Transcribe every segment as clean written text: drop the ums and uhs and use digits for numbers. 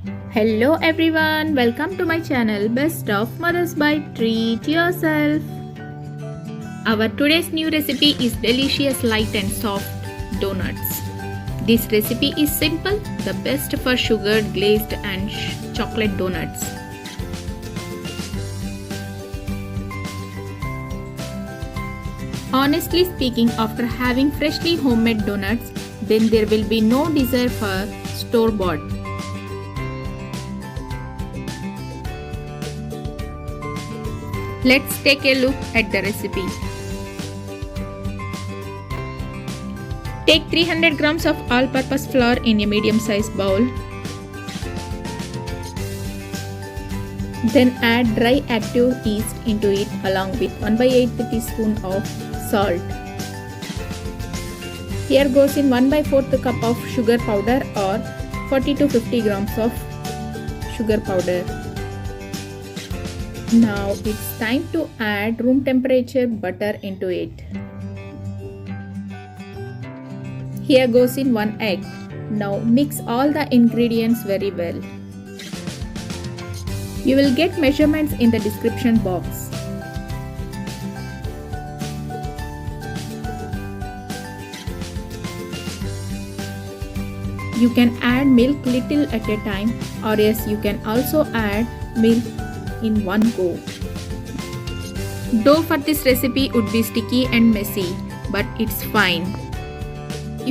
Hello everyone, welcome to my channel Best of Mother's Bite. Treat yourself. Our today's new recipe is delicious, light and soft donuts. This recipe is simple, the best for sugared, glazed and chocolate donuts. Honestly speaking, after having freshly homemade donuts, then there will be no desire for store-bought. Let's take a look at the recipe. Take 300 grams of all-purpose flour in a medium-sized bowl. Then add dry active yeast into it along with 1/8 teaspoon of salt. Here goes in 1/4 cup of sugar powder or 40 to 50 grams of sugar powder. Now it's time to add room temperature butter into it. Here goes in 1 egg. Now mix all the ingredients very well. You will get measurements in the description box. You can add milk little at a time, or else you can also add milk in one go. Dough for this recipe would be sticky and messy, but it's fine.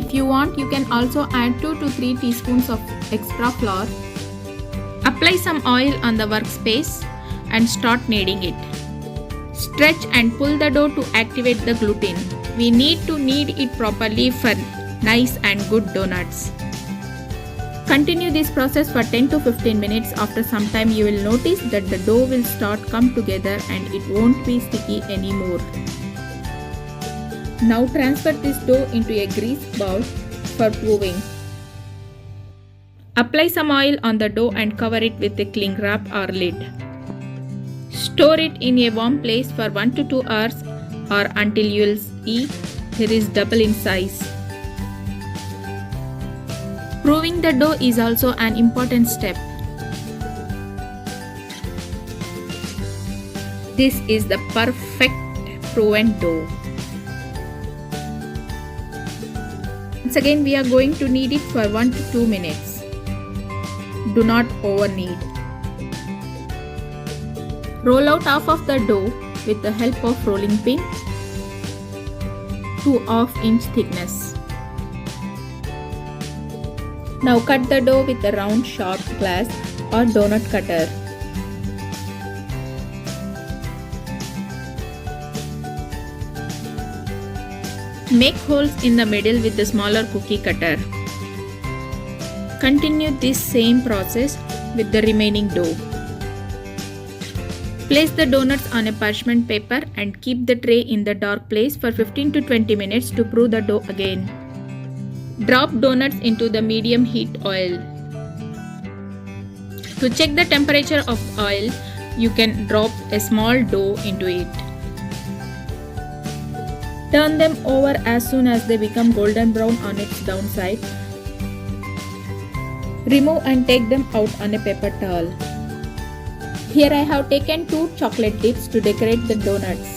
If you want, you can also add 2 to 3 teaspoons of extra flour. Apply some oil on the workspace and start kneading it. Stretch and pull the dough to activate the gluten. We need to knead it properly for nice and good donuts. Continue this process for 10 to 15 minutes. After some time you will notice that the dough will start come together and it won't be sticky anymore. Now transfer this dough into a greased bowl for proving. Apply some oil on the dough and cover it with a cling wrap or lid. Store it in a warm place for 1 to 2 hours or until you will see there is double in size. Proving the dough is also an important step. This is the perfect proven dough. Once again, we are going to knead it for 1 to 2 minutes. Do not over knead. Roll out half of the dough with the help of rolling pin to 1/2 inch thickness. Now cut the dough with a round sharp glass or donut cutter. Make holes in the middle with the smaller cookie cutter. Continue this same process with the remaining dough. Place the donuts on a parchment paper and keep the tray in the dark place for 15 to 20 minutes to prove the dough again. Drop donuts into the medium heat oil. To check the temperature of oil, you can drop a small dough into it. Turn them over as soon as they become golden brown on its downside. Remove and take them out on a paper towel. Here I have taken 2 chocolate dips to decorate the donuts.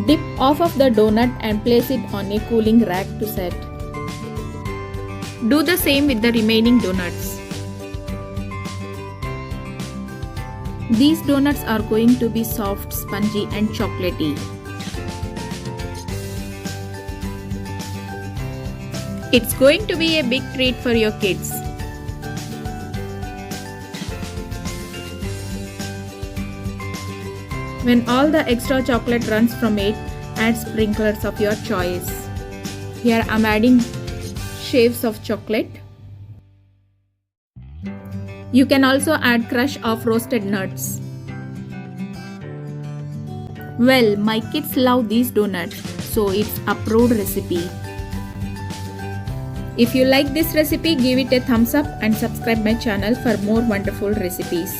Dip off of the donut and place it on a cooling rack to set. Do the same with the remaining donuts. These donuts are going to be soft, spongy and chocolatey. It's going to be a big treat for your kids. When all the extra chocolate runs from it, add sprinklers of your choice. Here I'm adding shaves of chocolate. You can also add crush of roasted nuts. Well, my kids love these donuts, so it's approved recipe. If you like this recipe, give it a thumbs up and subscribe my channel for more wonderful recipes.